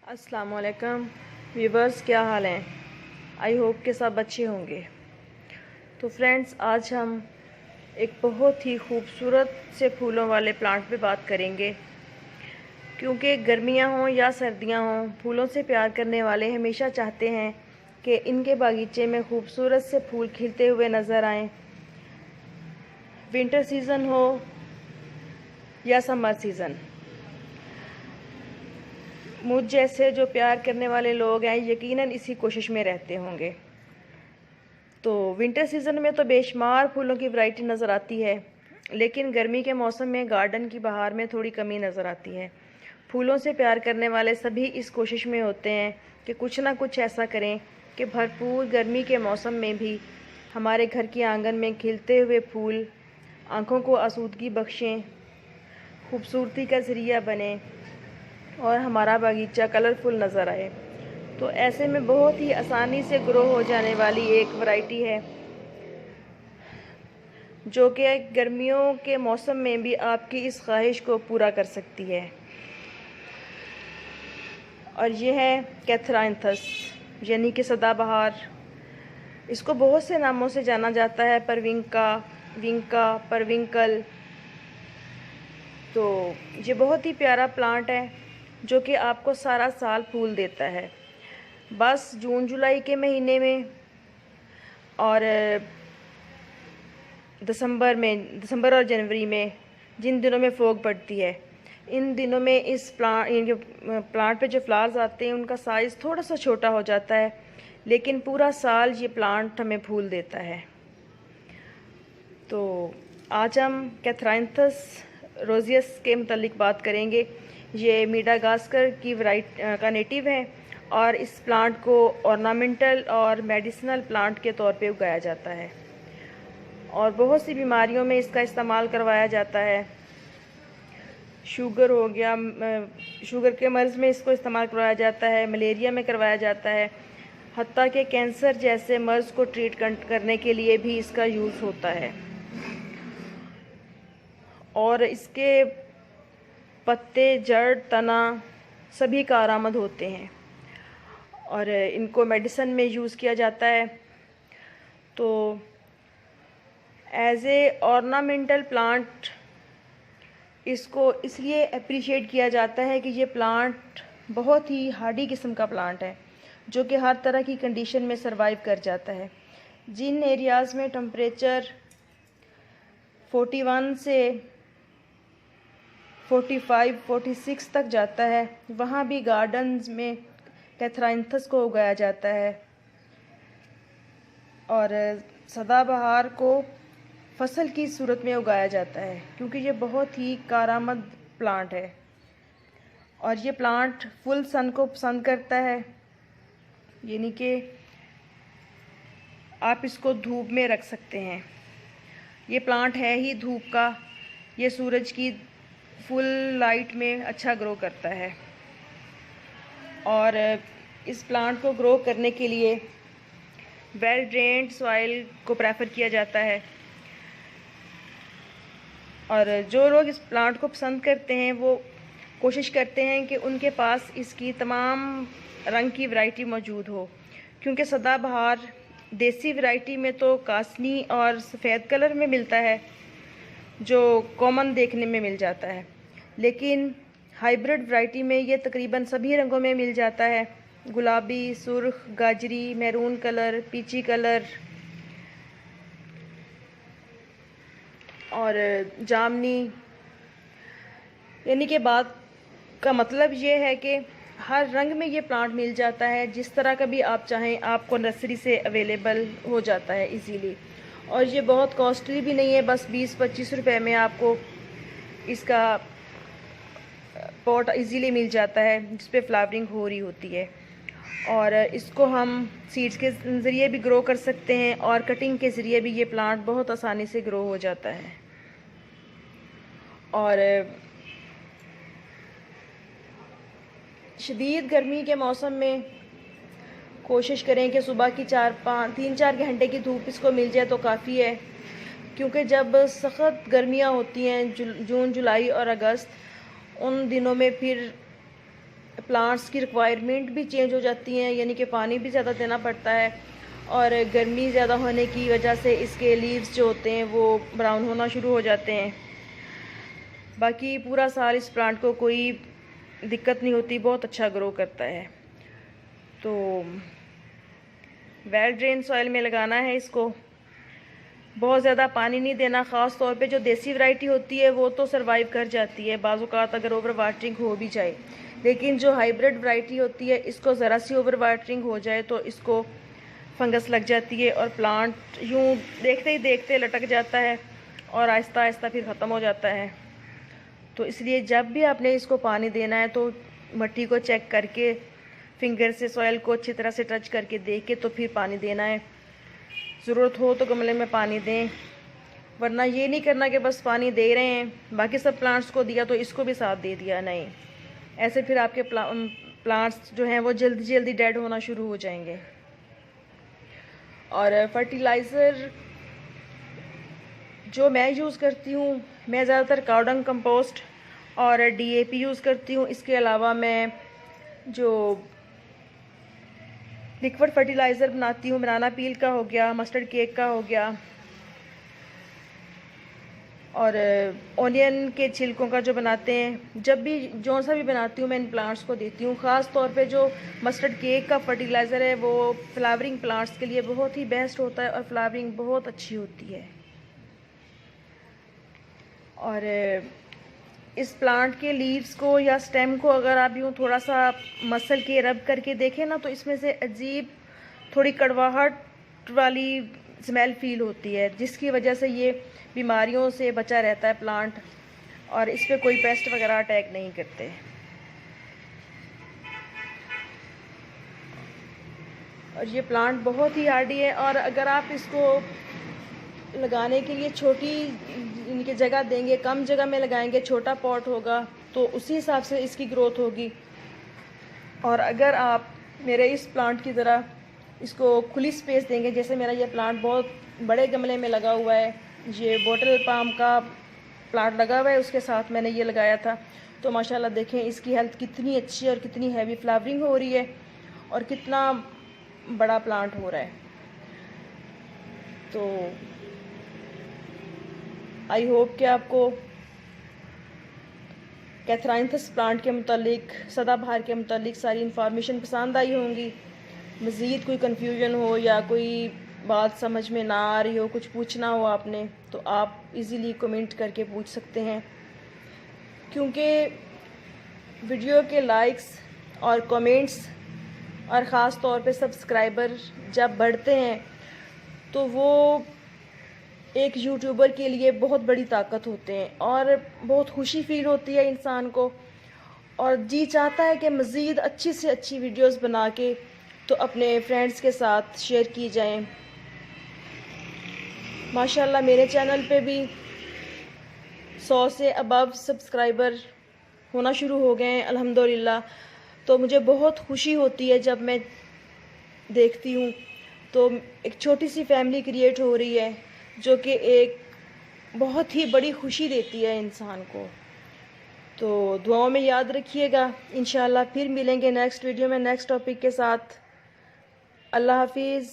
अस्सलाम वालेकुम व्यूवर्स, क्या हाल हैं। आई होप के सब अच्छे होंगे। तो फ्रेंड्स, आज हम एक बहुत ही खूबसूरत से फूलों वाले प्लांट पे बात करेंगे। क्योंकि गर्मियां हों या सर्दियां हों, फूलों से प्यार करने वाले हमेशा चाहते हैं कि इनके बागीचे में खूबसूरत से फूल खिलते हुए नज़र आएं। विंटर सीज़न हो या समर सीज़न, मुझ जैसे जो प्यार करने वाले लोग हैं यकीनन इसी कोशिश में रहते होंगे। तो विंटर सीज़न में तो बेशुमार फूलों की वैरायटी नज़र आती है, लेकिन गर्मी के मौसम में गार्डन की बहार में थोड़ी कमी नज़र आती है। फूलों से प्यार करने वाले सभी इस कोशिश में होते हैं कि कुछ ना कुछ ऐसा करें कि भरपूर गर्मी के मौसम में भी हमारे घर के आंगन में खिलते हुए फूल आँखों को आसूदगी बख्शें, खूबसूरती का ज़रिया बने और हमारा बागीचा कलरफुल नज़र आए। तो ऐसे में बहुत ही आसानी से ग्रो हो जाने वाली एक वैरायटी है जो कि गर्मियों के मौसम में भी आपकी इस ख्वाहिश को पूरा कर सकती है, और ये है कैथराइंथस यानी कि सदाबहार। इसको बहुत से नामों से जाना जाता है, परविंका, विंका, परविंकल। तो ये बहुत ही प्यारा प्लांट है जो कि आपको सारा साल फूल देता है। बस जून जुलाई के महीने में और दिसंबर और जनवरी में, जिन दिनों में फोग पड़ती है, इन दिनों में इस प्लांट पे जो फ्लावर्स आते हैं उनका साइज़ थोड़ा सा छोटा हो जाता है, लेकिन पूरा साल ये प्लांट हमें फूल देता है। तो आज हम कैथराइंथस रोजियस के मतलब बात करेंगे। ये मेडागास्कर की वैरायटी का नेटिव है और इस प्लांट को ऑर्नामेंटल और मेडिसिनल प्लांट के तौर पे उगाया जाता है और बहुत सी बीमारियों में इसका इस्तेमाल करवाया जाता है। शुगर हो गया, शुगर के मर्ज़ में इसको इस्तेमाल करवाया जाता है, मलेरिया में करवाया जाता है, हत्ता कि कैंसर जैसे मर्ज़ को ट्रीट करने के लिए भी इसका यूज़ होता है। और इसके पत्ते, जड़, तना सभी कारआमद होते हैं और इनको मेडिसिन में यूज़ किया जाता है। तो एज ए ऑर्नामेंटल प्लांट इसको इसलिए अप्रिशिएट किया जाता है कि ये प्लांट बहुत ही हार्डी किस्म का प्लांट है जो कि हर तरह की कंडीशन में सरवाइव कर जाता है। जिन एरियाज़ में टेम्परेचर 41 से 45, 46 तक जाता है, वहाँ भी गार्डन्स में कैथराइंथस को उगाया जाता है। और सदाबहार को फसल की सूरत में उगाया जाता है क्योंकि ये बहुत ही कारआमद प्लांट है और ये प्लांट फुल सन को पसंद करता है, यानी कि आप इसको धूप में रख सकते हैं। ये प्लांट है ही धूप का, ये सूरज की फुल लाइट में अच्छा ग्रो करता है और इस प्लांट को ग्रो करने के लिए वेल ड्रेन्ड सॉइल को प्रेफर किया जाता है। और जो लोग इस प्लांट को पसंद करते हैं वो कोशिश करते हैं कि उनके पास इसकी तमाम रंग की वैरायटी मौजूद हो, क्योंकि सदाबहार देसी वैरायटी में तो कासनी और सफ़ेद कलर में मिलता है जो कॉमन देखने में मिल जाता है, लेकिन हाइब्रिड वैरायटी में ये तकरीबन सभी रंगों में मिल जाता है। गुलाबी, सुर्ख, गाजरी, मैरून कलर, पीची कलर और जामनी। यानी कि बात का मतलब ये है कि हर रंग में ये प्लांट मिल जाता है, जिस तरह का भी आप चाहें आपको नर्सरी से अवेलेबल हो जाता है इजीली। और ये बहुत कॉस्टली भी नहीं है, बस 20-25 रुपए में आपको इसका पॉट इजीली मिल जाता है जिस पे फ्लावरिंग हो रही होती है। और इसको हम सीड्स के ज़रिए भी ग्रो कर सकते हैं और कटिंग के ज़रिए भी ये प्लांट बहुत आसानी से ग्रो हो जाता है। और शदीद गर्मी के मौसम में कोशिश करें कि सुबह की 3-4 घंटे की धूप इसको मिल जाए तो काफ़ी है, क्योंकि जब सख्त गर्मियाँ होती हैं जून, जुलाई और अगस्त, उन दिनों में फिर प्लांट्स की रिक्वायरमेंट भी चेंज हो जाती हैं, यानी कि पानी भी ज़्यादा देना पड़ता है, और गर्मी ज़्यादा होने की वजह से इसके लीव्स जो होते हैं वो ब्राउन होना शुरू हो जाते हैं। बाकी पूरा साल इस प्लांट को कोई दिक्कत नहीं होती, बहुत अच्छा ग्रो करता है। तो वेल ड्रेन सॉइल में लगाना है इसको, बहुत ज़्यादा पानी नहीं देना। ख़ास तौर पे जो देसी वैरायटी होती है वो तो सरवाइव कर जाती है बाज़ औक़ात अगर ओवर वाटरिंग हो भी जाए, लेकिन जो हाइब्रिड वैरायटी होती है इसको ज़रा सी ओवर वाटरिंग हो जाए तो इसको फंगस लग जाती है और प्लांट यूँ देखते ही देखते लटक जाता है और आहिस्ता आहिस्ता फिर ख़त्म हो जाता है। तो इसलिए जब भी आपने इसको पानी देना है तो मिट्टी को चेक करके, फिंगर से सॉइल को अच्छी तरह से टच करके देख के तो फिर पानी देना है। ज़रूरत हो तो गमले में पानी दें, वरना ये नहीं करना कि बस पानी दे रहे हैं, बाकी सब प्लांट्स को दिया तो इसको भी साथ दे दिया, नहीं। ऐसे फिर आपके प्लांट्स जो हैं वो जल्दी जल्दी डेड होना शुरू हो जाएंगे। और फर्टिलाइज़र जो मैं यूज़ करती हूँ, मैं ज़्यादातर काऊ डंग कंपोस्ट और DAP यूज़ करती हूँ। इसके अलावा मैं जो लिक्विड फर्टिलाइज़र बनाती हूँ, बनाना पील का हो गया, मस्टर्ड केक का हो गया, और ओनियन के छिलकों का जो बनाते हैं, जब भी जो सा भी बनाती हूँ मैं इन प्लांट्स को देती हूँ। ख़ास तौर पे जो मस्टर्ड केक का फर्टिलाइज़र है वो फ्लावरिंग प्लांट्स के लिए बहुत ही बेस्ट होता है और फ्लावरिंग बहुत अच्छी होती है। और इस प्लांट के लीव्स को या स्टेम को अगर आप यूँ थोड़ा सा मसल के रब करके देखें ना, तो इसमें से अजीब थोड़ी कड़वाहट वाली स्मेल फील होती है, जिसकी वजह से ये बीमारियों से बचा रहता है प्लांट, और इस पर कोई पेस्ट वगैरह अटैक नहीं करते। और ये प्लांट बहुत ही हार्डी है, और अगर आप इसको लगाने के लिए छोटी इनकी जगह देंगे, कम जगह में लगाएंगे, छोटा पॉट होगा तो उसी हिसाब से इसकी ग्रोथ होगी। और अगर आप मेरे इस प्लांट की तरह इसको खुली स्पेस देंगे, जैसे मेरा ये प्लांट बहुत बड़े गमले में लगा हुआ है, ये बॉटल पाम का प्लांट लगा हुआ है, उसके साथ मैंने ये लगाया था, तो माशाल्लाह देखें इसकी हेल्थ कितनी अच्छी है और कितनी हैवी फ्लावरिंग हो रही है और कितना बड़ा प्लांट हो रहा है। तो आई होप कि आपको कैथराइनथस प्लांट के मुतालिक, सदाबहार के मुतालिक सारी इन्फॉर्मेशन पसंद आई होंगी। मज़ीद कोई कन्फ्यूजन हो या कोई बात समझ में ना आ रही हो, कुछ पूछना हो आपने, तो आप इजीली कमेंट करके पूछ सकते हैं, क्योंकि वीडियो के लाइक्स और कमेंट्स और ख़ास तौर पे सब्सक्राइबर जब बढ़ते हैं तो वो एक यूट्यूबर के लिए बहुत बड़ी ताकत होते हैं और बहुत खुशी फील होती है इंसान को, और जी चाहता है कि मज़ीद अच्छी से अच्छी वीडियोस बना के तो अपने फ्रेंड्स के साथ शेयर की जाएं। माशाल्लाह मेरे चैनल पे भी 100 से अबव सब्सक्राइबर होना शुरू हो गए हैं अल्हम्दुलिल्लाह। तो मुझे बहुत खुशी होती है जब मैं देखती हूँ, तो एक छोटी सी फैमिली क्रिएट हो रही है जो कि एक बहुत ही बड़ी खुशी देती है इंसान को। तो दुआओं में याद रखिएगा। इंशाल्लाह फिर मिलेंगे नेक्स्ट वीडियो में नेक्स्ट टॉपिक के साथ। अल्लाह हाफिज़।